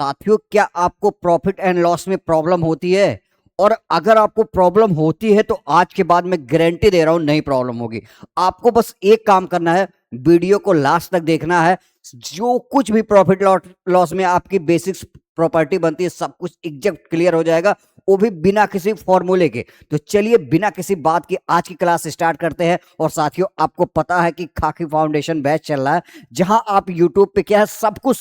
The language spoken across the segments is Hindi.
साथियों, क्या आपको प्रॉफिट एंड लॉस में प्रॉब्लम होती है? और अगर आपको प्रॉब्लम होती है तो आज के बाद मैं गारंटी दे रहा हूं नहीं प्रॉब्लम होगी। आपको बस एक काम करना है, वीडियो को लास्ट तक देखना है। जो कुछ भी प्रॉफिट लॉस में आपकी बेसिक्स प्रॉपर्टी बनती है सब कुछ एग्जैक्ट क्लियर हो जाएगा, वो भी बिना किसी फॉर्मूले के। तो चलिए बिना किसी बात की आज की क्लास स्टार्ट करते हैं। और साथियों, आपको पता है कि खाकी फाउंडेशन बैच चल रहा है, जहां आप यूट्यूब पे क्या है सब कुछ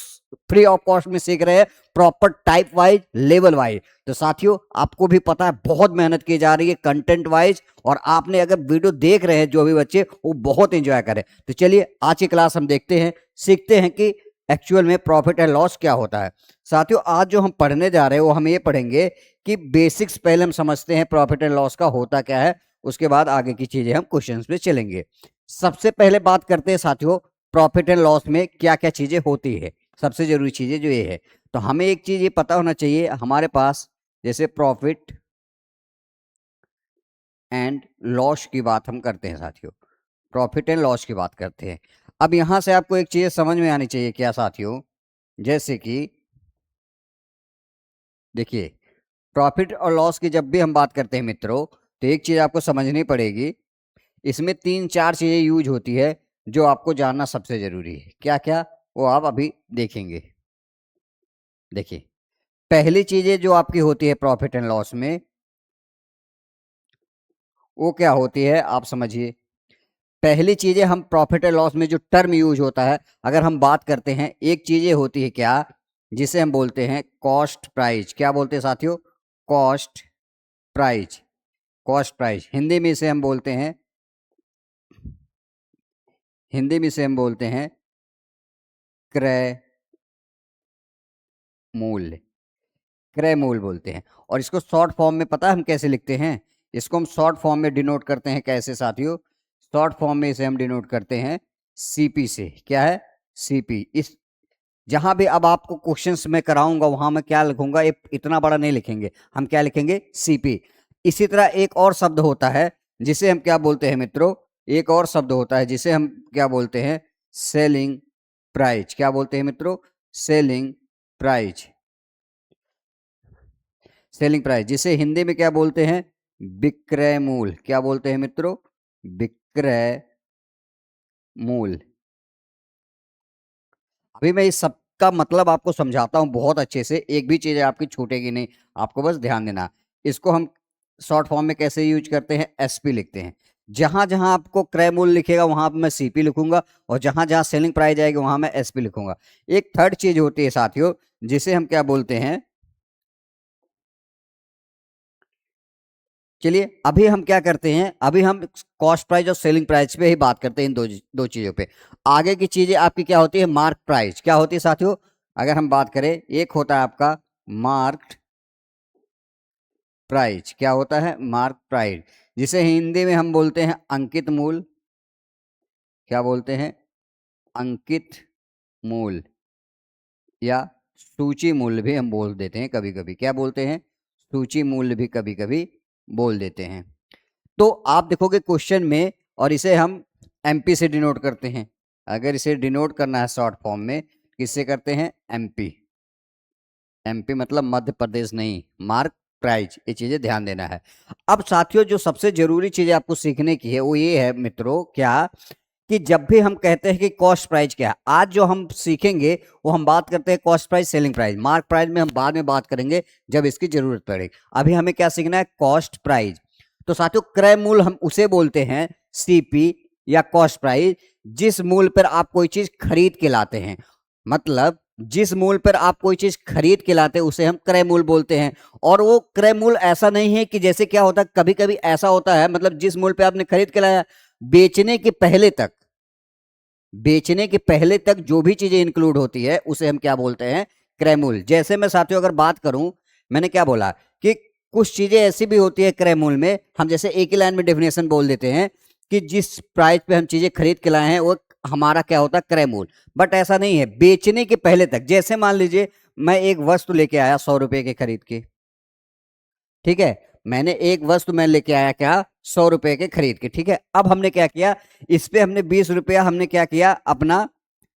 फ्री ऑफ कॉस्ट में सीख रहे हैं, proper type wise level wise. तो साथियों, आपको भी पता है बहुत मेहनत की जा रही है कंटेंट वाइज, और आपने अगर वीडियो देख रहे हैं जो भी बच्चे, वो बहुत एंजॉय करें। तो चलिए आज की क्लास हम देखते हैं, सीखते हैं कि एक्चुअल में प्रॉफिट एंड लॉस क्या होता है। साथियों, आज जो हम पढ़ने जा रहे हैं वो हम ये पढ़ेंगे कि बेसिक्स पहले हम समझते हैं प्रॉफिट एंड लॉस का होता क्या है, उसके बाद आगे की चीजें हम क्वेश्चंस पे चलेंगे। सबसे पहले बात करते हैं साथियों, प्रॉफिट एंड लॉस में क्या क्या चीजें होती है। सबसे जरूरी चीजें जो ये है, तो हमें एक चीज ये पता होना चाहिए हमारे पास, जैसे प्रॉफिट एंड लॉस की बात हम करते हैं साथियों, प्रॉफिट एंड लॉस की बात करते हैं। अब यहां से आपको एक चीज समझ में आनी चाहिए क्या साथियों, जैसे कि देखिए, प्रॉफिट और लॉस की जब भी हम बात करते हैं मित्रों, तो एक चीज आपको समझनी पड़ेगी, इसमें तीन चार चीजें यूज होती है जो आपको जानना सबसे जरूरी है। क्या क्या, वो आप अभी देखेंगे। देखिए, पहली चीजें जो आपकी होती है प्रॉफिट एंड लॉस में, वो क्या होती है आप समझिए। पहली चीजें हम प्रॉफिट एंड लॉस में जो टर्म यूज होता है, अगर हम बात करते हैं, एक चीजें होती है क्या, जिसे हम बोलते हैं कॉस्ट प्राइस। क्या बोलते हैं साथियों? Cost price. Cost price Hindi में इसे हम बोलते हैं, हिंदी में इसे हम बोलते हैं क्रय मूल्य। क्रय मूल्य बोलते हैं। और इसको शॉर्ट फॉर्म में पता है हम कैसे लिखते हैं? इसको हम शॉर्ट फॉर्म में डिनोट करते हैं कैसे साथियों? शॉर्ट फॉर्म में इसे हम डिनोट करते हैं सीपी से। क्या है? सीपी। इस जहां भी अब आपको क्वेश्चंस में कराऊंगा वहां मैं क्या लिखूंगा, इतना बड़ा नहीं लिखेंगे, हम क्या लिखेंगे? सीपी। इसी तरह एक और शब्द होता है जिसे हम क्या बोलते हैं मित्रों, एक और शब्द होता है जिसे हम क्या बोलते हैं? Selling price. क्या बोलते हैं मित्रों? Selling price. सेलिंग प्राइस, जिसे हिंदी में क्या बोलते हैं? विक्रय मूल्य। क्या बोलते हैं मित्रों? विक्रय मूल्य। अभी मैं इस सब का मतलब आपको समझाता हूं बहुत अच्छे से, एक भी चीज आपकी छूटेगी नहीं, आपको बस ध्यान देना। इसको हम शॉर्ट फॉर्म में कैसे यूज करते हैं? एसपी लिखते हैं। जहां जहां आपको क्रय मूल्य लिखेगा वहां पर मैं सीपी लिखूंगा, और जहां जहां सेलिंग प्राइस आएगी वहां मैं एसपी लिखूंगा। एक थर्ड चीज होती है साथियों, जिसे हम क्या बोलते हैं, चलिए अभी हम क्या करते हैं, अभी हम कॉस्ट प्राइस और सेलिंग प्राइस पे ही बात करते हैं, इन दो चीजों पे। आगे की चीजें आपकी क्या होती है? Mark price. क्या होती है साथियों? अगर हम बात करें, एक होता है आपका मार्क प्राइस। क्या होता है? मार्क प्राइस, जिसे हिंदी में हम बोलते हैं अंकित मूल्य। क्या बोलते हैं? अंकित मूल्य, या सूची मूल्य भी हम बोल देते हैं कभी कभी। क्या बोलते हैं? सूची मूल्य भी कभी कभी बोल देते हैं। तो आप देखोगे क्वेश्चन में, और इसे हम एमपी से डिनोट करते हैं। अगर इसे डिनोट करना है शॉर्ट फॉर्म में, किससे करते हैं? एमपी। एमपी मतलब मध्य प्रदेश नहीं, मार्क प्राइस। ये चीजें ध्यान देना है। अब साथियों, जो सबसे जरूरी चीज आपको सीखने की है वो ये है मित्रों, क्या कि जब भी हम कहते हैं कि कॉस्ट प्राइस क्या है, आज जो हम सीखेंगे वो हम बात करते हैं cost price, selling price. Mark price में हम बाद में बात करेंगे जब इसकी जरूरत पड़ेगी। अभी हमें क्या सीखना है? Cost price. तो साथियों, क्रय मूल्य हम उसे बोलते हैं सीपी या कॉस्ट प्राइस, जिस मूल्य पर आप कोई चीज खरीद के लाते हैं। मतलब जिस मूल्य पर आप कोई चीज खरीद के लाते हैं उसे हम क्रय मूल्य बोलते हैं। और वो क्रय मूल्य ऐसा नहीं है कि जैसे क्या होता है, कभी कभी ऐसा होता है, मतलब जिस मूल्य पे आपने खरीद के लाया, बेचने के पहले तक, बेचने के पहले तक जो भी चीजें इंक्लूड होती है उसे हम क्या बोलते हैं? क्रय मूल्य। जैसे मैं साथियों अगर बात करूं, मैंने क्या बोला कि कुछ चीजें ऐसी भी होती है क्रय मूल्य में, हम जैसे एक ही लाइन में डेफिनेशन बोल देते हैं कि जिस प्राइस पे हम चीजें खरीद के लाए हैं वो हमारा क्या होता है? क्रय मूल्य। बट ऐसा नहीं है, बेचने के पहले तक। जैसे मान लीजिए मैं एक वस्तु लेके आया 100 रुपए के खरीद के, ठीक है, मैंने एक वस्तु मैं लेके आया क्या? 100 रुपए के खरीद के, ठीक है। अब हमने क्या किया, इस पे हमने 20 रुपया हमने क्या किया? अपना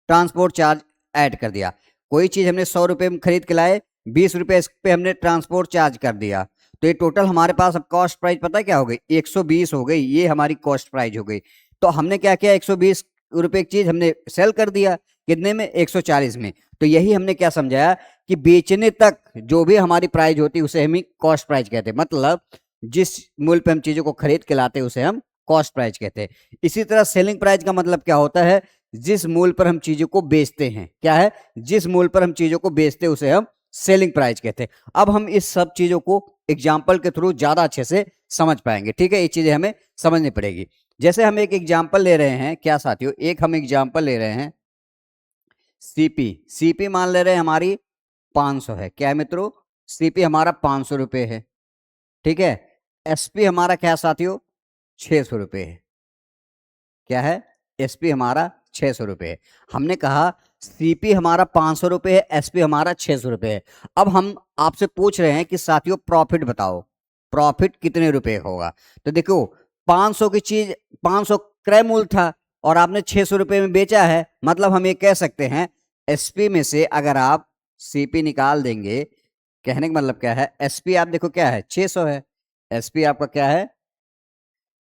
ट्रांसपोर्ट चार्ज ऐड कर दिया। कोई चीज हमने 100 रुपए में खरीद के लाए, 20 रुपए इस पे हमने ट्रांसपोर्ट चार्ज कर दिया, तो ये टोटल हमारे पास अब कॉस्ट प्राइस पता है क्या हो गई, 120 हो गई। ये हमारी कॉस्ट प्राइस हो गई। तो हमने क्या किया, 120 रुपए की चीज हमने सेल कर दिया, कितने में, 140 में। तो यही हमने क्या समझाया कि बेचने तक जो भी हमारी प्राइस होती है उसे हम ही कॉस्ट प्राइस कहते हैं। मतलब जिस मूल्य पे हम चीजों को खरीद के लाते हैं उसे हम कॉस्ट प्राइस कहते हैं। इसी तरह सेलिंग प्राइस का मतलब क्या होता है, जिस मूल्य पर हम चीजों को बेचते हैं, क्या है, जिस मूल्य पर हम चीजों को बेचते हैं उसे हम सेलिंग प्राइस कहते हैं। अब हम इस सब चीजों को एग्जाम्पल के थ्रू ज्यादा अच्छे से समझ पाएंगे। ठीक है, ये चीजें हमें समझनी पड़ेगी। जैसे हम एक एग्जाम्पल ले रहे हैं, क्या साथियों, एक हम एग्जाम्पल ले रहे हैं, सीपी। सीपी मान ले रहे हैं हमारी 500 है, क्या है मित्रों, सीपी हमारा 500 रुपए है। ठीक है, एसपी हमारा क्या साथियों, 600 रुपए है। क्या है, एसपी हमारा 600 रुपए है। हमने कहा सीपी हमारा 500 रुपए है, एसपी हमारा 600 रुपए है। अब हम आपसे पूछ रहे हैं कि साथियों प्रॉफिट बताओ, प्रॉफिट कितने रुपए होगा। तो देखो 500 की चीज 500 क्रय मूल्य था और आपने 600 रुपए में बेचा है, मतलब हम ये कह सकते हैं एसपी में से अगर आप सीपी निकाल देंगे, कहने का मतलब क्या है, एसपी आप देखो क्या है, 600 है, एसपी आपका क्या है,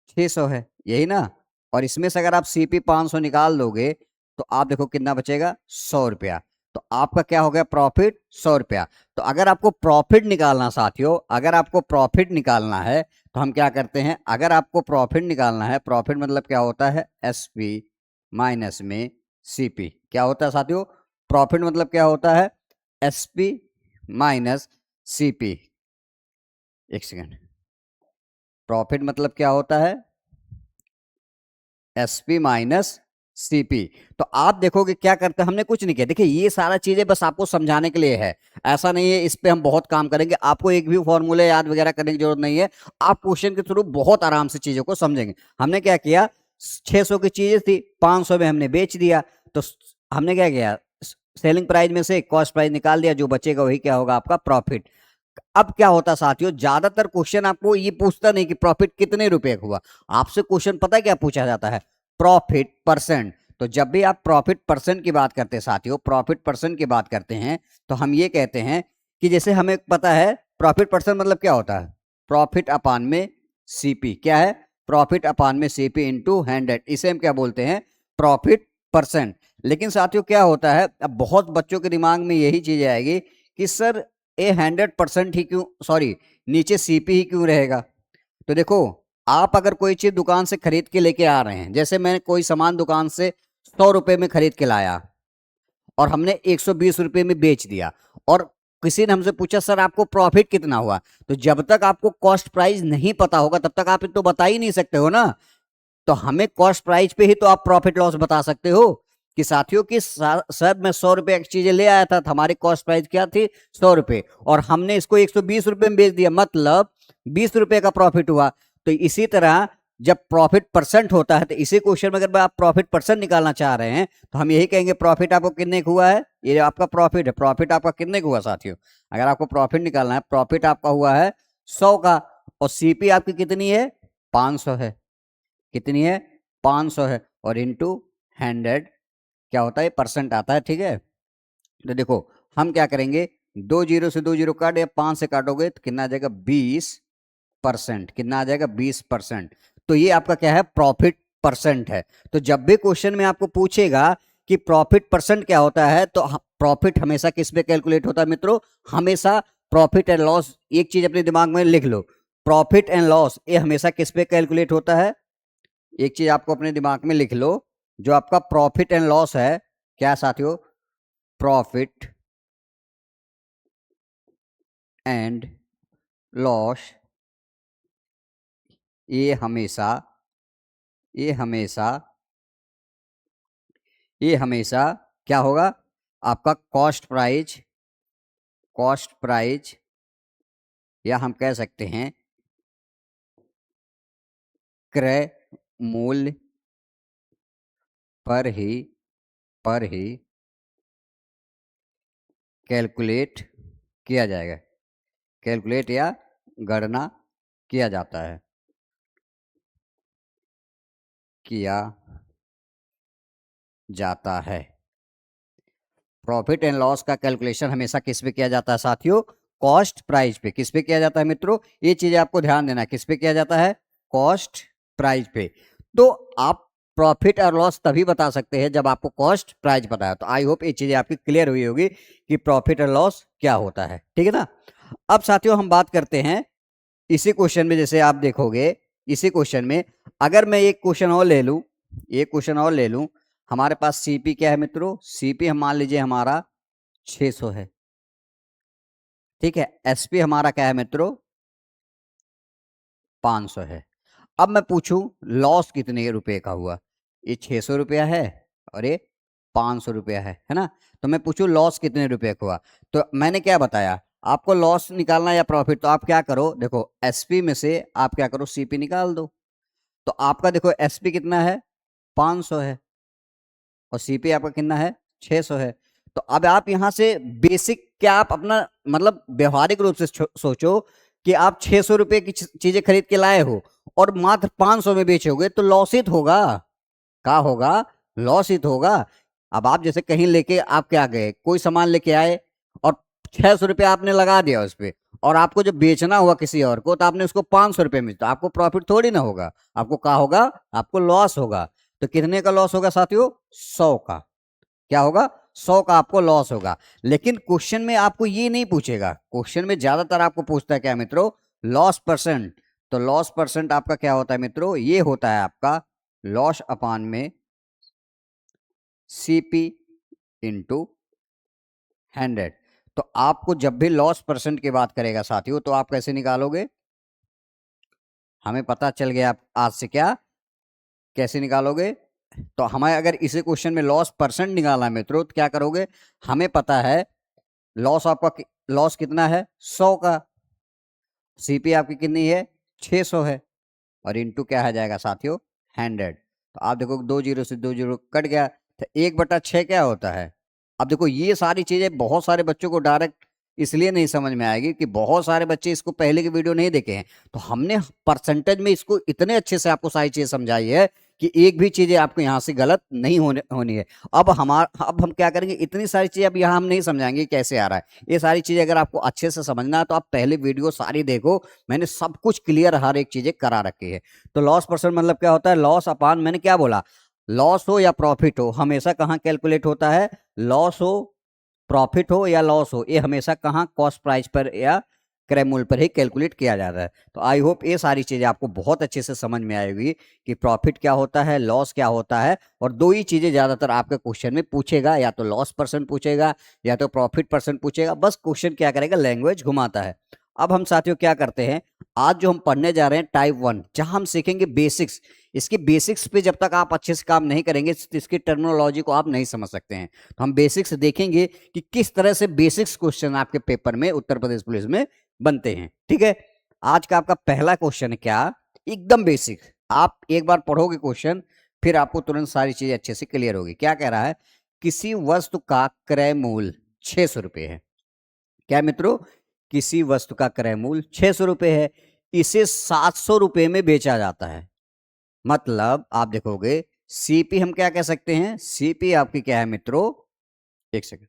600 है, यही ना। और इसमें से अगर आप सीपी 500 निकाल दोगे तो आप देखो कितना बचेगा, 100 रुपया। तो आपका क्या हो गया, प्रॉफिट 100 रुपया। तो अगर आपको प्रॉफिट निकालना साथियों, अगर आपको प्रॉफिट निकालना है तो हम क्या करते हैं, अगर आपको प्रॉफिट निकालना है, प्रॉफिट मतलब क्या होता है, एसपी माइनस में सीपी। क्या होता है साथियों, प्रॉफिट मतलब क्या होता है, एसपी माइनस सीपी। एक सेकेंड, प्रॉफिट मतलब क्या होता है, एसपी माइनस सीपी। तो आप देखोगे क्या करते हैं, हमने कुछ नहीं किया। देखिए ये सारा चीजें बस आपको समझाने के लिए है, ऐसा नहीं है इस पे हम बहुत काम करेंगे, आपको एक भी फॉर्मूले याद वगैरह करने की जरूरत नहीं है। आप क्वेश्चन के थ्रू बहुत आराम से चीजों को समझेंगे। हमने क्या किया, 600 की चीजें थी, 500 में हमने बेच दिया, तो हमने क्या किया, सेलिंग प्राइस में से कॉस्ट प्राइस निकाल दिया, जो बचेगा वही क्या होगा, आपका प्रॉफिट। अब क्या होता साथियों, ज्यादातर क्वेश्चन आपको ये पूछता नहीं कि प्रॉफिट कितने रुपए हुआ, आपसे क्वेश्चन पता है क्या पूछा जाता है, प्रॉफिट परसेंट। तो जब भी आप प्रॉफिट परसेंट की बात करते हैं साथियों, प्रॉफिट परसेंट की बात करते हैं, तो हम ये कहते हैं कि जैसे हमें पता है प्रॉफिट परसेंट मतलब क्या होता है, प्रॉफिट अपान में सीपी। क्या है, प्रॉफिट अपान में सीपी इंटू 100, इसे हम क्या बोलते हैं, प्रॉफिट परसेंट। लेकिन साथियों क्या होता है, अब बहुत बच्चों के दिमाग में यही चीज आएगी कि सर ए 100% ही क्यों, सॉरी नीचे सीपी ही क्यों रहेगा। तो देखो आप अगर कोई चीज दुकान से खरीद के लेके आ रहे हैं, जैसे मैंने कोई सामान दुकान से 100 रुपए में खरीद के लाया और हमने 120 रुपए में बेच दिया, और किसी ने हमसे पूछा सर आपको प्रॉफिट कितना हुआ, तो जब तक आपको कॉस्ट प्राइस नहीं पता होगा तब तक आप तो बता ही नहीं सकते हो ना। तो हमें कॉस्ट प्राइस पे ही तो आप प्रॉफिट लॉस बता सकते हो कि साथियों की सर मैं 100 रुपए की चीजें ले आया था, तो हमारी कॉस्ट प्राइस क्या थी, 100 रुपए, और हमने इसको 120 रुपए में बेच दिया, मतलब 20 रुपए का प्रॉफिट हुआ। तो इसी तरह जब प्रॉफिट परसेंट होता है, तो इसी क्वेश्चन में अगर आप प्रॉफिट परसेंट निकालना चाह रहे हैं तो हम यही कहेंगे प्रॉफिट आपको कितने का हुआ है, ये आपका प्रॉफिट है, प्रॉफिट आपका कितने का हुआ साथियों, अगर आपको प्रॉफिट निकालना है, प्रॉफिट आपका हुआ है 100 का, और सीपी आपकी कितनी है, 500 है, कितनी है, 500 है, और इंटू 100 क्या होता है, परसेंट आता है। ठीक है, तो देखो हम क्या करेंगे, 2 जीरो से 2 जीरो काट, या 5 से काटोगे तो कितना आ जाएगा, 20%, कितना आ जाएगा, 20%। तो ये आपका क्या है, प्रॉफिट परसेंट है। तो जब भी क्वेश्चन में आपको पूछेगा कि प्रॉफिट परसेंट क्या होता है, तो प्रॉफिट हमेशा किस पे कैलकुलेट होता है मित्रों, हमेशा प्रॉफिट एंड लॉस, एक चीज अपने दिमाग में लिख लो, प्रॉफिट एंड लॉस ये हमेशा किस पे कैलकुलेट होता है, एक चीज आपको अपने दिमाग में लिख लो, जो आपका प्रॉफिट एंड लॉस है, क्या साथियों, प्रॉफिट एंड लॉस, ये हमेशा ये हमेशा ये हमेशा क्या होगा, आपका कॉस्ट प्राइज या हम कह सकते हैं क्रय मूल्य पर ही पर ही कैलकुलेट किया जाएगा, कैलकुलेट या गणना किया जाता है, किया जाता है। प्रॉफिट एंड लॉस का कैलकुलेशन हमेशा किस पे किया जाता है साथियों? कॉस्ट प्राइस पे। किस पे किया जाता है मित्रों? ये चीजें आपको ध्यान देना है, किस पे किया जाता है? कॉस्ट प्राइस पे। तो आप प्रॉफिट और लॉस तभी बता सकते हैं जब आपको कॉस्ट प्राइस पता है। तो आई होप ये चीजें आपकी क्लियर हुई होगी कि प्रॉफिट और लॉस क्या होता है, ठीक है ना। अब साथियों हम बात करते हैं इसी क्वेश्चन में, जैसे आप देखोगे इसी क्वेश्चन में अगर मैं एक क्वेश्चन और ले लूं, एक क्वेश्चन और ले लूं, हमारे पास सीपी क्या है मित्रों? सीपी हम मान लीजिए हमारा 600 है, ठीक है। एसपी हमारा क्या है मित्रों? 500 है। अब मैं पूछूं लॉस कितने रुपए का हुआ? ये 600 रुपया है और ये 500 रुपया है ना। तो मैं पूछूं लॉस कितने रुपए का हुआ, तो मैंने क्या बताया आपको? लॉस निकालना या प्रॉफिट, तो आप क्या करो, देखो एसपी में से आप क्या करो, सीपी निकाल दो। तो आपका देखो एसपी कितना है? 500 है और सीपी आपका कितना है? 600 है। तो अब आप यहां से बेसिक क्या आप अपना मतलब व्यवहारिक रूप से सोचो कि आप 600 रुपए की चीजें खरीद के लाए हो और मात्र 500 में बेचोगे तो लॉस ही होगा। क्या होगा? लॉस ही होगा। अब आप जैसे कहीं लेके आप क्या गए, कोई सामान लेके आए और 600 रुपये आपने लगा दिया उस पर, और आपको जब बेचना हुआ किसी और को तो आपने उसको 500 रुपये में, तो आपको प्रॉफिट थोड़ी ना होगा, आपको क्या होगा? आपको लॉस होगा। तो कितने का लॉस होगा साथियों? 100 का। क्या होगा? 100 का आपको लॉस होगा। लेकिन क्वेश्चन में आपको ये नहीं पूछेगा, क्वेश्चन में ज्यादातर आपको पूछता है क्या मित्रों? Loss percent. तो लॉस परसेंट आपका क्या होता है मित्रों? ये होता है आपका लॉस अपान में सीपी इंटू 100। तो आपको जब भी लॉस परसेंट की बात करेगा साथियों तो आप कैसे निकालोगे? हमें पता चल गया आज से क्या कैसे निकालोगे। तो हमें अगर इसी क्वेश्चन में लॉस परसेंट निकालना है मित्रों तो क्या करोगे? हमें पता है लॉस आपका लॉस कितना है? 100 का। सीपी आपकी कितनी है? 600 है और इंटू क्या आ जाएगा साथियों? 100। तो आप देखो 2 जीरो से 2 जीरो कट गया, तो 1/6 क्या होता है? अब देखो ये सारी चीजें बहुत सारे बच्चों को डायरेक्ट इसलिए नहीं समझ में आएगी कि बहुत सारे बच्चे इसको पहले की वीडियो नहीं देखे हैं। तो हमने परसेंटेज में इसको इतने अच्छे से आपको सारी चीजें समझाई है कि एक भी चीजें आपको यहाँ से गलत नहीं होनी है। अब हम क्या करेंगे, इतनी सारी चीजें अब यहाँ हम नहीं समझाएंगे कैसे आ रहा है। ये सारी चीजें अगर आपको अच्छे से समझना है तो आप पहले वीडियो सारी देखो, मैंने सब कुछ क्लियर हर एक चीजें करा रखी है। तो लॉस परसेंट मतलब क्या होता है? लॉस अपान, मैंने क्या बोला, लॉस हो या प्रॉफिट हो हमेशा कहाँ कैलकुलेट होता है? लॉस हो, प्रॉफिट हो या लॉस हो, ये हमेशा कहाँ? कॉस्ट प्राइस पर या क्रय मूल्य पर ही कैलकुलेट किया जाता है। तो आई होप ये सारी चीजें आपको बहुत अच्छे से समझ में आएगी कि प्रॉफिट क्या होता है, लॉस क्या होता है। और दो ही चीजें ज्यादातर आपके क्वेश्चन में पूछेगा, या तो लॉस परसेंट पूछेगा या तो प्रॉफिट परसेंट पूछेगा। बस क्वेश्चन क्या करेगा? लैंग्वेज घुमाता है। अब हम साथियों क्या करते हैं, आज जो हम पढ़ने जा रहे हैं टाइप 1, जहां हम सीखेंगे बेसिक्स। इसके बेसिक्स पे जब तक आप अच्छे से काम नहीं करेंगे तो इसकी टर्मिनोलॉजी को आप नहीं समझ सकते हैं। तो हम बेसिक्स देखेंगे कि किस तरह से बेसिक्स क्वेश्चन आपके पेपर में उत्तर प्रदेश पुलिस में बनते हैं, ठीक है। आज का आपका पहला क्वेश्चन है क्या? एकदम बेसिक। आप एक बार पढ़ोगे क्वेश्चन फिर आपको तुरंत सारी चीजें अच्छे से क्लियर होगी। क्या कह रहा है? किसी वस्तु का क्रय मूल्य 600 रुपये है। क्या मित्रों? किसी वस्तु का क्रय मूल्य 600 रुपये है, इसे 700 रुपये में बेचा जाता है। मतलब आप देखोगे सीपी हम क्या कह सकते हैं? सीपी आपकी क्या है मित्रों? एक सेकंड।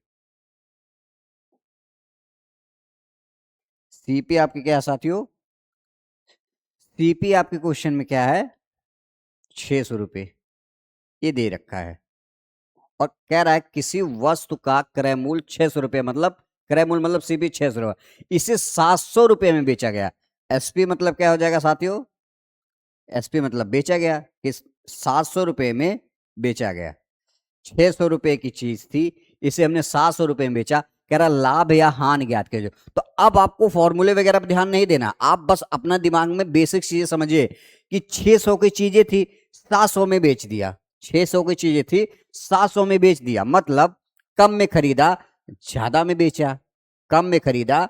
सीपी आपकी क्या है साथियों? सीपी आपके क्वेश्चन में क्या है? 600 रुपये ये दे रखा है और कह रहा है किसी वस्तु का क्रय मूल्य 600 रुपये, मतलब क्रय मूल्य मतलब सीपी 600 रुपये, इसे 700 रुपये में बेचा गया। एसपी मतलब क्या हो जाएगा साथियों? एसपी मतलब बेचा गया, किस 700 रुपये में बेचा गया। 600 रुपये की चीज थी, इसे हमने 700 रुपये में बेचा। कह रहा लाभ या हानि ज्ञात कीजिए। तो अब आपको फॉर्मूले वगैरह पर ध्यान नहीं देना, आप बस अपना दिमाग में बेसिक चीजें समझिए कि 600 की चीजें थी 700 में बेच दिया। 600 की चीजें थी 700 में बेच दिया, मतलब कम में खरीदा ज्यादा में बेचा, कम में खरीदा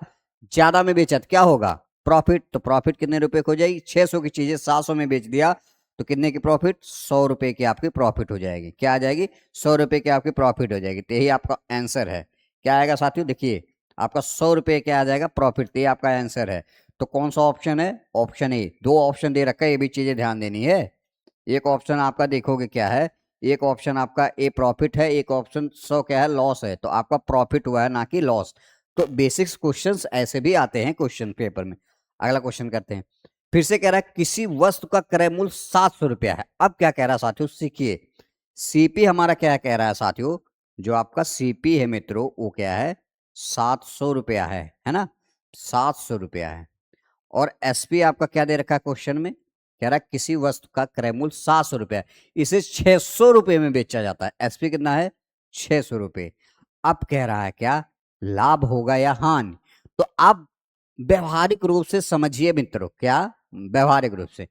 ज्यादा में बेचा तो क्या होगा? प्रॉफिट। तो प्रॉफिट कितने रुपए की हो जाएगी? 600 की चीजें 700 में बेच दिया तो कितने की प्रॉफिट? 100 रुपए की आपकी प्रॉफिट हो जाएगी। क्या आ जाएगी? 100 रुपए की आपकी प्रॉफिट हो जाएगी। तो यही आपका आंसर है। क्या आएगा साथियों? देखिए आपका 100 रुपए क्या आ जाएगा? प्रॉफिट। तो ये आपका आंसर है। तो कौन सा ऑप्शन है? Option A. दो ऑप्शन दे रखा है, ये भी चीजें ध्यान देनी है। एक ऑप्शन आपका देखोगे क्या है एक ऑप्शन आपका ए प्रॉफिट है, एक ऑप्शन 100 क्या है, लॉस है। तो आपका प्रॉफिट हुआ है ना कि लॉस। तो बेसिक्स क्वेश्चंस ऐसे भी आते हैं क्वेश्चन पेपर में। अगला क्वेश्चन करते हैं। फिर से कह रहा है किसी वस्तु का क्रय मूल्य 700 रुपया है। अब क्या कह रहा है साथियों, सीखिए। सीपी हमारा क्या कह रहा है साथियों, जो आपका सीपी है मित्रों वो क्या है, 700 रुपया है ना, 700 रुपया है। और एसपी आपका क्या दे रखा है क्वेश्चन में, कह रहा है किसी वस्तु का क्रय मूल्य 700 रुपया, इसे 600 रुपये में बेचा जाता है। एसपी कितना है, 600 रुपये। अब कह रहा है क्या, लाभ होगा या हानि। तो आप व्यवहारिक रूप से समझिए मित्रों, क्या व्यवहारिक रूप से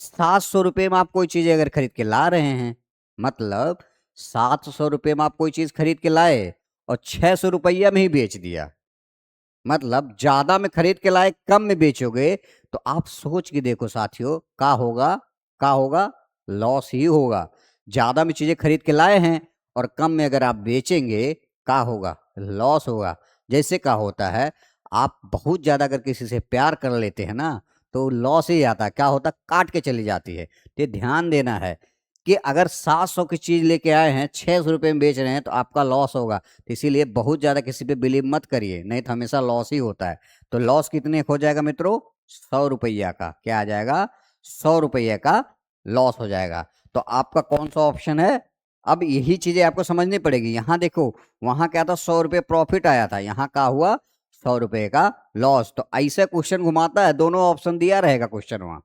700 रुपये में आप कोई चीज अगर खरीद के ला रहे हैं, मतलब 700 रुपये में आप कोई चीज खरीद के लाए और 600 रुपया में ही बेच दिया, मतलब ज्यादा में खरीद के लाए कम में बेचोगे, तो आप सोच के देखो साथियों, का होगा, लॉस ही होगा। ज्यादा में चीजें खरीद के लाए हैं और कम में अगर आप बेचेंगे, का होगा, लॉस होगा। जैसे का होता है, आप बहुत ज्यादा अगर किसी से प्यार कर लेते हैं ना, तो लॉस ही आता है, क्या होता है, काट के चली जाती है। तो ध्यान देना है कि अगर 700 की चीज लेके आए हैं, 600 रुपये में बेच रहे हैं, तो आपका लॉस होगा। तो इसीलिए बहुत ज्यादा किसी पे बिलीव मत करिए, नहीं तो हमेशा लॉस ही होता है। तो लॉस कितने हो जाएगा मित्रों, 100 रुपया का, क्या आ जाएगा, 100 रुपये का लॉस हो जाएगा। तो आपका कौन सा ऑप्शन है। अब यही चीजें आपको समझनी पड़ेगी। यहां देखो, वहां क्या था, 100 रुपये प्रॉफिट आया था, यहाँ क्या हुआ, 100 रुपये का लॉस। तो ऐसे क्वेश्चन घुमाता है, दोनों ऑप्शन दिया रहेगा क्वेश्चन वहां,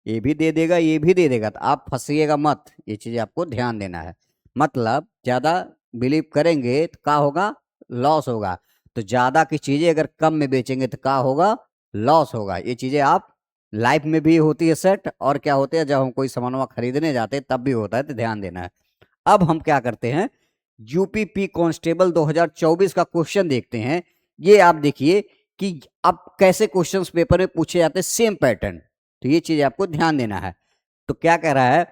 ये भी दे देगा ये भी दे देगा, तो आप फंसिएगा मत। ये चीज आपको ध्यान देना है। मतलब ज्यादा बिलीव करेंगे तो क्या होगा, लॉस होगा। तो ज्यादा की चीजें अगर कम में बेचेंगे तो क्या होगा, लॉस होगा। ये चीजें आप लाइफ में भी होती है सेट, और क्या होते हैं, जब हम कोई सामान खरीदने जाते हैं तब भी होता है, तो ध्यान देना है। अब हम क्या करते हैं, यूपीपी कांस्टेबल 2024 का क्वेश्चन देखते हैं। ये आप देखिए कि अब कैसे क्वेश्चंस पेपर में पूछे जाते हैं, सेम पैटर्न। तो ये चीज आपको ध्यान देना है। तो क्या कह रहा है,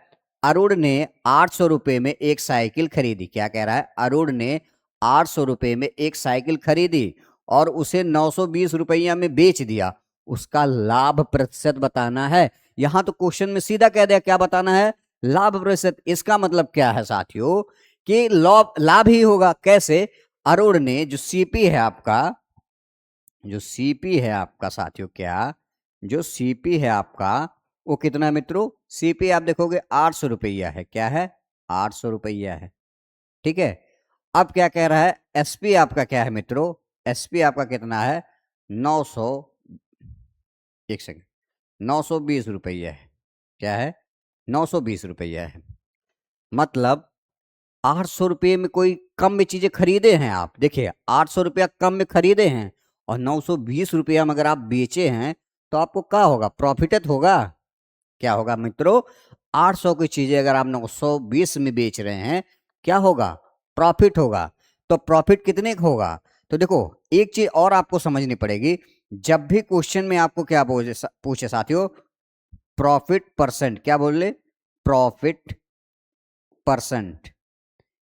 अरुण ने 800 रुपए में एक साइकिल खरीदी। क्या कह रहा है, अरुण ने 800 रुपए में एक साइकिल खरीदी और उसे 920 रुपया में बेच दिया। उसका लाभ प्रतिशत बताना है। यहां तो क्वेश्चन में सीधा कह दिया, क्या बताना है, लाभ प्रतिशत। इसका मतलब क्या है साथियों, कि लाभ ही होगा। कैसे, अरुण ने, जो सीपी है आपका, जो सीपी है आपका साथियों, क्या जो सीपी है आपका वो कितना है मित्रों, सीपी आप देखोगे 800 रुपया है। क्या है, 800 रुपया है, ठीक है। अब क्या कह रहा है, एसपी आपका क्या है मित्रों, एसपी आपका कितना है, 900, एक सेकेंड, 920 रुपया है। क्या है, 920 रुपया है। मतलब 800 रुपये में कोई कम में चीजें खरीदे हैं आप, देखिए 800 रुपया कम में खरीदे हैं और 920 रुपया में अगर आप बेचे हैं, तो आपको क्या होगा, प्रॉफिट होगा। क्या होगा मित्रों, 800 की चीजें अगर आप 920 में बेच रहे हैं, क्या होगा, प्रॉफिट होगा। तो प्रॉफिट कितने का होगा, तो देखो एक चीज और आपको समझनी पड़ेगी। जब भी क्वेश्चन में आपको क्या पूछे साथियों, प्रॉफिट परसेंट, क्या बोल ले, प्रॉफिट परसेंट।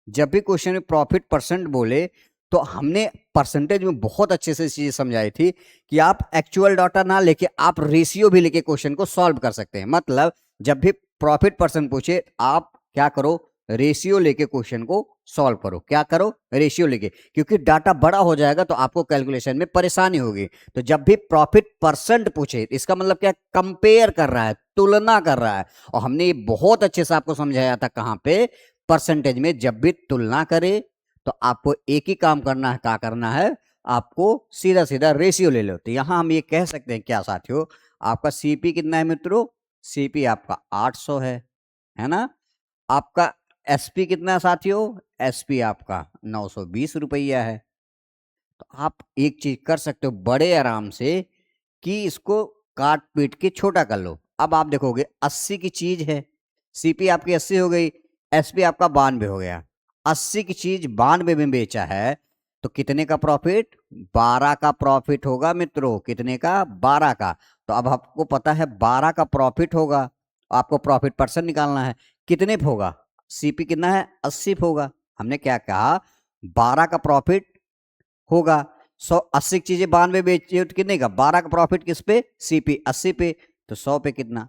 जब भी क्वेश्चन में प्रॉफिट परसेंट बोले, तो हमने परसेंटेज में बहुत अच्छे से चीज समझाई थी कि आप एक्चुअल डाटा ना लेके आप रेशियो भी लेके क्वेश्चन को सॉल्व कर सकते हैं। मतलब जब भी प्रॉफिट परसेंट पूछे, आप क्या करो, रेशियो लेके क्वेश्चन को सॉल्व करो। क्या करो, रेशियो लेके, क्योंकि डाटा बड़ा हो जाएगा तो आपको कैलकुलेशन में परेशानी होगी। तो जब भी प्रॉफिट परसेंट पूछे, इसका मतलब क्या, कंपेयर कर रहा है, तुलना कर रहा है। और हमने ये बहुत अच्छे से आपको समझाया था, कहां पे, परसेंटेज में। जब भी तुलना करे तो आपको एक ही काम करना है, क्या करना है, आपको सीधा सीधा रेशियो ले लो। तो यहां हम ये कह सकते हैं क्या साथियों, आपका सीपी कितना है मित्रों, सीपी आपका 800 है ना। आपका एसपी कितना है साथियों, एसपी आपका 920 रुपया है। तो आप एक चीज कर सकते हो बड़े आराम से, कि इसको काट पीट के छोटा कर लो। अब आप देखोगे 80 की चीज है, सीपी आपकी 80 हो गई, एसपी आपका 92 हो गया। 80 की चीज 92 में बेचा है, तो कितने का प्रॉफिट, 12 का प्रॉफिट होगा मित्रों। कितने का, 12 का। तो अब आपको पता है 12 का प्रॉफिट होगा, आपको प्रॉफिट परसेंट निकालना है, कितने पे होगा, सीपी कितना है, 80 पे होगा। हमने क्या कहा, 12 का प्रॉफिट होगा। 180 चीजें 92 बेची तो कितने का, 12 का प्रॉफिट किस पे, सीपी 80 पे। तो 100 पे कितना,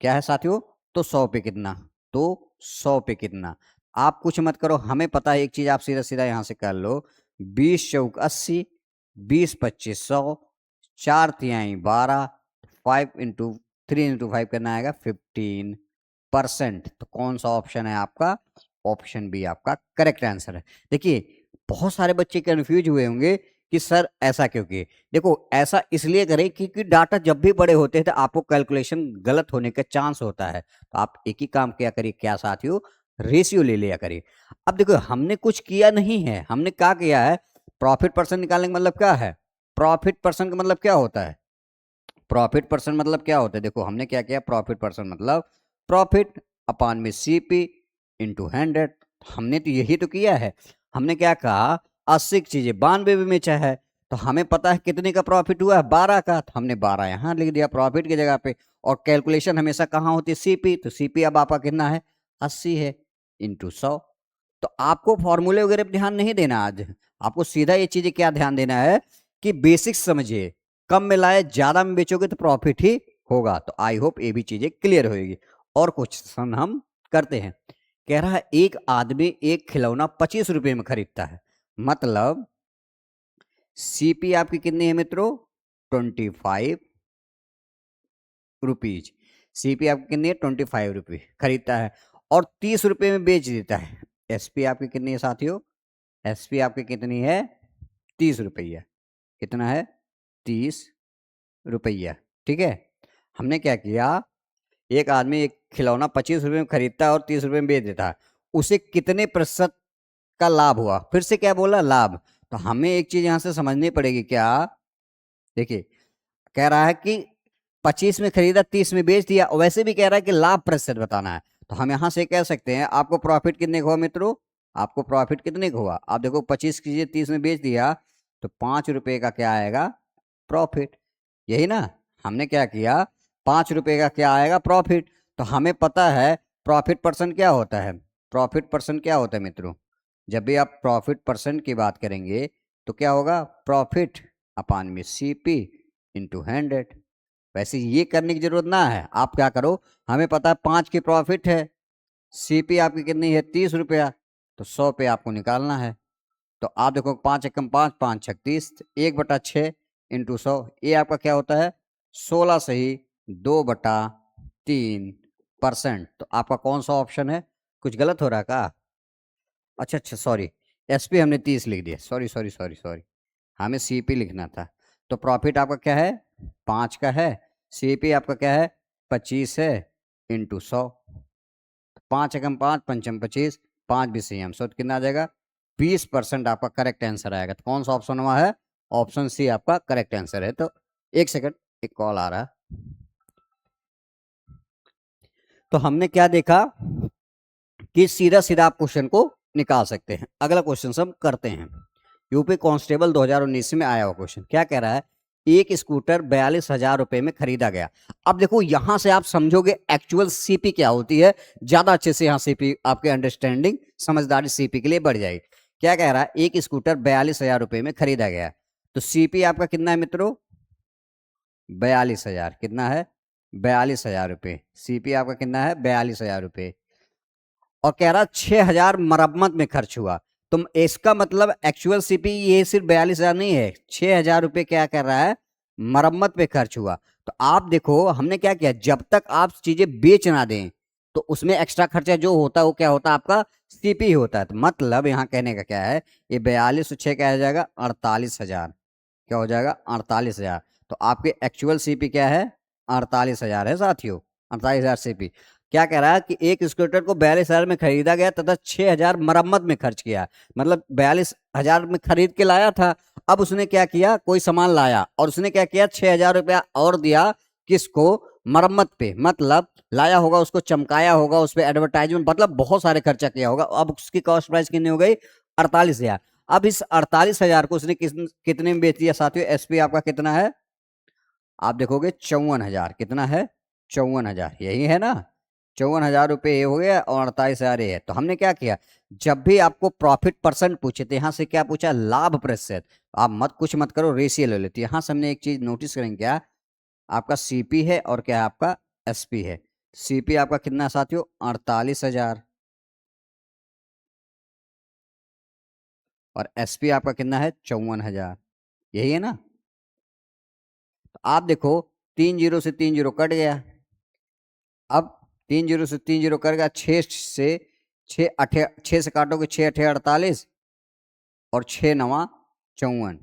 क्या है साथियों, तो 100 पे कितना, तो 100 पे कितना। आप कुछ मत करो, हमें पता है एक चीज, आप सीधा सीधा यहां से कर लो। 20 चौक 80, 20 25 100, 4 तिहाई 12, 3 into 5 करना आएगा 15%। तो कौन सा ऑप्शन है आपका? ऑप्शन बी आपका करेक्ट आंसर है। देखिए बहुत सारे बच्चे कंफ्यूज हुए होंगे कि सर ऐसा क्यों किए। देखो ऐसा इसलिए करें क्योंकि डाटा जब भी बड़े होते हैं तो आपको कैलकुलेशन गलत होने का चांस होता है। तो आप एक ही काम किया करिए, क्या साथियों, रेशियो ले लिया करिए। अब देखो हमने कुछ किया नहीं है, हमने क्या किया है, प्रॉफिट परसेंट निकालने का मतलब क्या है, प्रॉफिट परसेंट का मतलब क्या होता है, प्रॉफिट परसेंट मतलब क्या होता है, देखो हमने क्या किया, प्रॉफिट परसेंट मतलब प्रॉफिट अपान में सीपी इंटू 100। हमने तो यही तो किया है। हमने क्या कहा, 80 की चीजें 92 में बेचा है, तो हमें पता है कितने का प्रॉफिट हुआ है, 12 का, तो हमने 12 यहां लिख दिया प्रॉफिट की जगह पे। और कैलकुलेशन हमेशा कहां होती है, सीपी, तो सीपी अब आपका कितना है, 80 है, इंटू 100। तो आपको फॉर्मूले वगैरह पे ध्यान नहीं देना आज, आपको सीधा ये चीजें क्या ध्यान देना है कि बेसिक्स समझिए। कम में लाए ज्यादा में बेचोगे तो प्रॉफिट ही होगा। तो आई होप ये भी चीजें क्लियर होगी। और क्वेश्चन हम करते हैं। कह रहा है एक आदमी एक खिलौना 25 रुपए में खरीदता है, मतलब सीपी आपकी कितनी है मित्रों, 25 रुपीज। सीपी आपकी कितनी है, 25 रुपये खरीदता है और 30 रुपए में बेच देता है। एसपी आपकी कितनी है साथियों, एसपी आपकी कितनी है, 30 रुपया। कितना है, 30 रुपया। ठीक है, हमने क्या किया, एक आदमी एक खिलौना 25 रुपए में खरीदता है और 30 रुपए में बेच देता है, उसे कितने प्रतिशत का लाभ हुआ, फिर से क्या बोला, लाभ। तो हमें एक चीज यहां से समझनी पड़ेगी, क्या, देखिए कह रहा है कि 25 में खरीदा 30 में बेच दिया, वैसे भी कह रहा है कि लाभ प्रतिशत बताना है। तो हम यहां से कह सकते हैं आपको प्रॉफिट कितने का हुआ मित्रों, आपको प्रॉफिट कितने का हुआ, आप देखो 25 कीजिए 30 में बेच दिया, तो 5 रुपए का क्या आएगा, प्रॉफिट। यही ना, हमने क्या किया, 5 रुपए का क्या आएगा, प्रॉफिट। तो हमें पता है प्रॉफिट परसेंट क्या होता है, प्रॉफिट परसेंट क्या होता है मित्रों, जब भी आप प्रॉफिट परसेंट की बात करेंगे तो क्या होगा, प्रॉफिट अपान में सीपी इंटू 100। वैसे ये करने की जरूरत ना है, आप क्या करो, हमें पता है 5 की प्रॉफिट है, सीपी आपकी कितनी है, 30 रुपया, तो 100 पे आपको निकालना है। तो आप देखो 5 एकम 5, 5 छक 30, 1/6 इंटू 100, ये आपका क्या होता है, 16 सही 2/3%। तो आपका कौन सा ऑप्शन है, कुछ गलत हो रहा है का, अच्छा अच्छा सॉरी, एसपी हमने 30 लिख दिया, सॉरी सॉरी सॉरी सॉरी, हमें सीपी लिखना था। तो प्रॉफिट आपका क्या है, 5 का है, सीपी आपका क्या है, 25 है, इंटू 100। 5 एकम 5, पंचम 25, 5 भी सही हम, तो कितना आ जाएगा, 20% आपका करेक्ट आंसर आएगा। तो कौन सा ऑप्शन हुआ है, ऑप्शन सी आपका करेक्ट आंसर है। तो एक सेकंड, एक कॉल आ रहा है। तो हमने क्या देखा कि सीधा सीधा आप क्वेश्चन को निकाल सकते हैं। अगला क्वेश्चन हम करते हैं। यूपी कांस्टेबल 2019 में आया हुआ क्वेश्चन क्या कह रहा है, एक स्कूटर 42,000 रुपए में खरीदा गया। अब देखो यहां से आप समझोगे एक्चुअल सीपी क्या होती है, ज्यादा अच्छे से यहां सीपी आपके अंडरस्टैंडिंग समझदारी सीपी के लिए बढ़ जाएगी। क्या कह रहा है, एक स्कूटर 42,000 रुपए में खरीदा गया, तो सीपी आपका कितना है मित्रों, 42,000, कितना है, 42,000 रुपए। सीपी आपका कितना है, 42,000 रुपए। और कह रहा 6,000 मरम्मत में खर्च हुआ। तो इसका मतलब एक्चुअल सीपी ये सिर्फ 42,000 नहीं है, 6,000 रुपए क्या कर रहा है, मरम्मत पे खर्च हुआ। तो आप देखो हमने क्या किया, जब तक आप चीजें बेच ना दें तो उसमें एक्स्ट्रा खर्चा जो होता है वो क्या होता है, आपका सीपी होता है। तो मतलब यहाँ कहने का क्या है, ये 42 से 6 क्या हो जाएगा, 48,000, क्या हो जाएगा, 48,000। तो आपके एक्चुअल सीपी क्या है, 48,000 है साथियों, 48,000 सीपी। क्या कह रहा है कि एक स्कूटर को 42,000 में खरीदा गया तथा 6,000 मरम्मत में खर्च किया, मतलब 42,000 में खरीद के लाया था। अब उसने क्या किया, कोई सामान लाया और उसने क्या किया, 6,000 रुपया और दिया, किसको, मरम्मत पे, मतलब लाया होगा उसको चमकाया होगा, उस पर एडवर्टाइजमेंट, मतलब बहुत सारे खर्चा किया होगा। अब उसकी कॉस्ट प्राइस कितनी हो गई, 48,000। अब इस 48,000 को उसने कितने में बेच दिया साथियों, एसपी आपका कितना है, आप देखोगे 54,000, कितना है, 54,000, यही है ना, 54,000 रुपये ये हो गया और 48,000 ये है। तो हमने क्या किया, जब भी आपको प्रॉफिट परसेंट पूछे तो यहां से क्या पूछा, लाभ प्रतिशत। आप मत कुछ मत करो, रेशियो ले लेते, यहां से हमने एक चीज नोटिस करेंगे, क्या आपका सीपी है और क्या आपका एसपी है। सीपी आपका कितना साथियों, 48,000, और एसपी आपका कितना है 54,000, यही है ना। तो आप देखो 30 से 30 कट गया। अब 30 से 30 कट गया, 6 से काटोगे 6 8 48 और 6 9 54,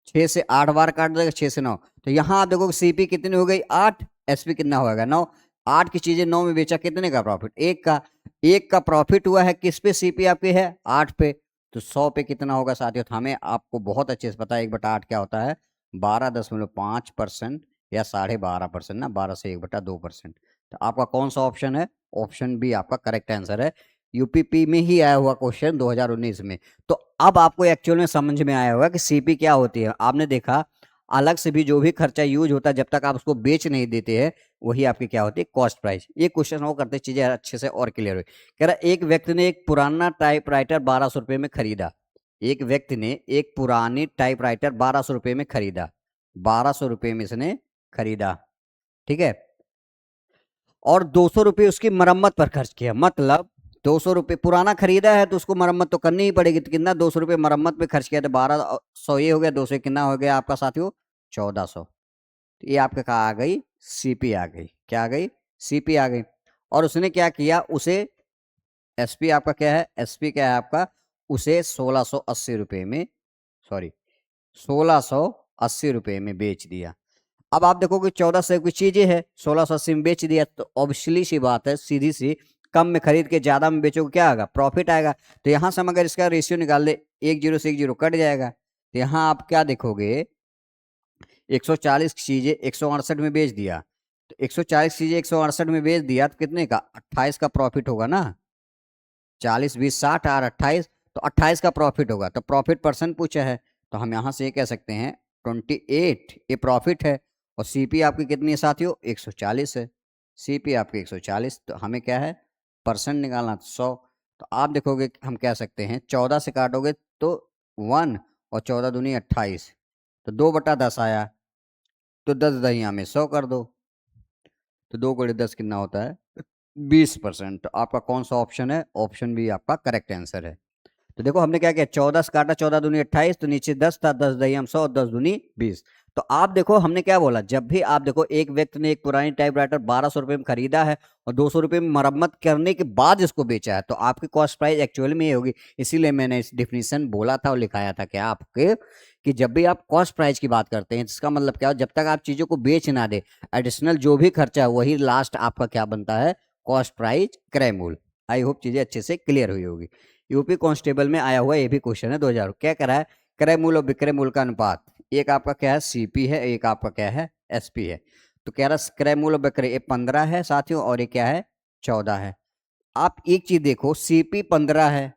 6 से 8 बार काट देगा, 6 से 9। तो यहाँ आप देखो सीपी कितनी हो गई 8, एसपी कितना होगा 9। 8 की चीजें 9 में बेचा, कितने का प्रॉफिट 1 का। 1 का प्रॉफिट हुआ है किस पे, सीपी आपकी है 8 पे, तो 100 पे कितना होगा साथियों। तो हमें आपको बहुत अच्छे से पता है 1/8 क्या होता है, 12.5% या 12.5% ना, 12 से 1/2%। तो आपका कौन सा ऑप्शन है, ऑप्शन बी आपका करेक्ट आंसर है। यूपीपी में ही आया हुआ क्वेश्चन 2019 में। तो अब आपको एक्चुअल में समझ में आया होगा कि सीपी क्या होती है। आपने देखा अलग से भी जो भी खर्चा यूज होता है, जब तक आप उसको बेच नहीं देते हैं, वही आपकी क्या होती है, कॉस्ट प्राइस। ये क्वेश्चन वो करते चीजें अच्छे से और क्लियर हुई। कह रहा एक व्यक्ति ने एक पुराना टाइपराइटर 1200 रुपये में खरीदा। एक व्यक्ति ने एक पुरानी टाइपराइटर 1200 रुपये में खरीदा, 1200 रुपये में इसने खरीदा, ठीक है। और 200 रुपये उसकी मरम्मत पर खर्च किया। मतलब 200 रुपये पुराना खरीदा है तो उसको मरम्मत तो करनी ही पड़ेगी। तो कितना 200 रुपये मरम्मत पे खर्च किया, तो 1200 ये हो गया, 200 कितना हो गया आपका साथियों 1400। तो ये आपके कहा आ गई, सीपी आ गई। क्या आ गई, सीपी आ गई। और उसने क्या किया, उसे एसपी आपका क्या है, एसपी क्या है आपका, उसे 1680 रुपये में, सॉरी 1680 रुपये में बेच दिया। अब आप देखोगे 1400 की चीजें है, 1680 में बेच दिया, तो ऑब्वियसली सी बात है, सीधी सी, कम में खरीद के ज्यादा में बेचोगे क्या आएगा, प्रॉफिट आएगा। तो यहां से हम अगर इसका रेशियो निकाल ले, 10 से 10 कट जाएगा। तो यहां आप क्या देखोगे, 140 चीजें 168 में बेच दिया। तो 140 चीजें 168 में बेच दिया, तो कितने का 28 का प्रॉफिट होगा ना। 40 20 60 और 28, तो 28 का प्रॉफिट होगा। तो प्रॉफिट परसेंट पूछा है, तो हम यहां से ये कह सकते हैं 28 ये प्रॉफिट है। और सीपी आपकी कितनी है साथियों, 140 है। सीपी आपकी 140, तो हमें क्या है परसेंट निकालना, तो 100। तो आप देखोगे हम कह सकते हैं 14 से काटोगे तो 1, और 14 दूनी 28, तो 2/10 आया। तो 10 दहिया में 100 कर दो, तो 2 × 10 कितना होता है 20%। तो आपका कौन सा ऑप्शन है, ऑप्शन बी आपका करेक्ट आंसर है। तो देखो हमने क्या किया, 14 से काटा, 14 दूनी 28, तो नीचे 10 था, 10 दही हम 100, 10 दूनी 20। तो आप देखो हमने क्या बोला, जब भी आप देखो एक व्यक्ति ने एक पुरानी टाइपराइटर 1200 रुपये में खरीदा है और 200 रुपये में मरम्मत करने के बाद इसको बेचा है, तो आपकी कॉस्ट प्राइस एक्चुअल में ये होगी। इसीलिए मैंने इस डिफिनीशन बोला था और लिखाया था क्या आपके, कि जब भी आप कॉस्ट प्राइस की बात करते हैं, इसका मतलब क्या हो, जब तक आप चीजों को बेच ना दे, एडिशनल जो भी खर्चा है वही लास्ट आपका क्या बनता है, कॉस्ट प्राइस क्रय मूल्य। आई होप चीजें अच्छे से क्लियर हुई होगी। यूपी कांस्टेबल में आया हुआ ये भी क्वेश्चन है 2000, क्या कह रहा है, क्रय मूल्य और विक्रय मूल्य का अनुपात। एक आपका क्या है सीपी है, एक आपका क्या है एसपी है। तो कह रहा है क्रय मूल्य और विक्रय, ये 15 है साथियों, और ये क्या है 14 है। आप एक चीज देखो, सीपी 15 है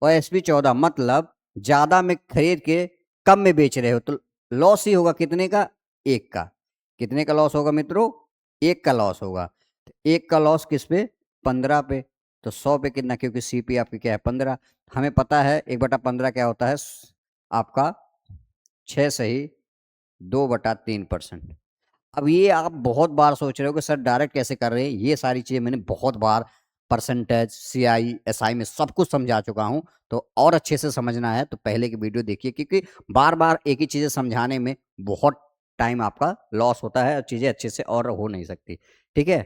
और एसपी 14, मतलब ज्यादा में खरीद के कम में बेच रहे हो, तो लॉस ही होगा कितने का, एक का। कितने का लॉस होगा मित्रों, एक का लॉस होगा। तो एक का लॉस किस पे, 15 पे। तो 100 पे कितना, क्योंकि सीपी आपकी क्या है 15, हमें पता है 1/15 क्या होता है आपका 6 सही 2/3%। अब ये आप बहुत बार सोच रहे हो कि सर डायरेक्ट कैसे कर रहे हैं, ये सारी चीजें मैंने बहुत बार परसेंटेज सीआई एसआई में सब कुछ समझा चुका हूं। तो और अच्छे से समझना है तो पहले की वीडियो देखिए, क्योंकि बार बार एक ही चीजें समझाने में बहुत टाइम आपका लॉस होता है और चीजें अच्छे से और हो नहीं सकती, ठीक है।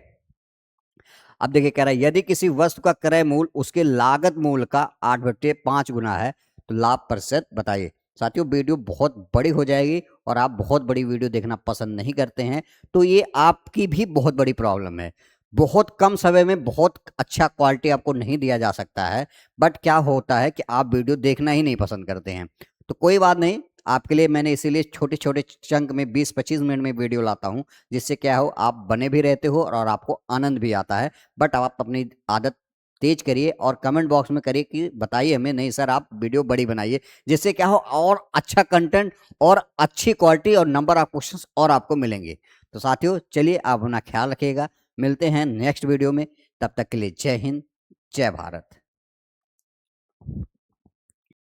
अब देखिए कह रहा है यदि किसी वस्तु का क्रय मूल्य उसके लागत मूल्य का 8/5 गुना है तो लाभ प्रतिशत बताइए। साथियों वीडियो बहुत बड़ी हो जाएगी और आप बहुत बड़ी वीडियो देखना पसंद नहीं करते हैं, तो ये आपकी भी बहुत बड़ी प्रॉब्लम है। बहुत कम समय में बहुत अच्छा क्वालिटी आपको नहीं दिया जा सकता है, बट क्या होता है कि आप वीडियो देखना ही नहीं पसंद करते हैं। तो कोई बात नहीं, आपके लिए मैंने इसीलिए छोटे छोटे चंक में 20-25 मिनट में वीडियो लाता हूं, जिससे क्या हो आप बने भी रहते हो और आपको आनंद भी आता है। बट आप अपनी आदत तेज करिए और कमेंट बॉक्स में करिए कि बताइए हमें, नहीं सर आप वीडियो बड़ी बनाइए, जिससे क्या हो और अच्छा कंटेंट और अच्छी क्वालिटी और नंबर ऑफ क्वेश्चंस और आपको मिलेंगे। तो साथियों चलिए आप अपना ख्याल रखिएगा, मिलते हैं नेक्स्ट वीडियो में, तब तक के लिए जय हिंद जय भारत।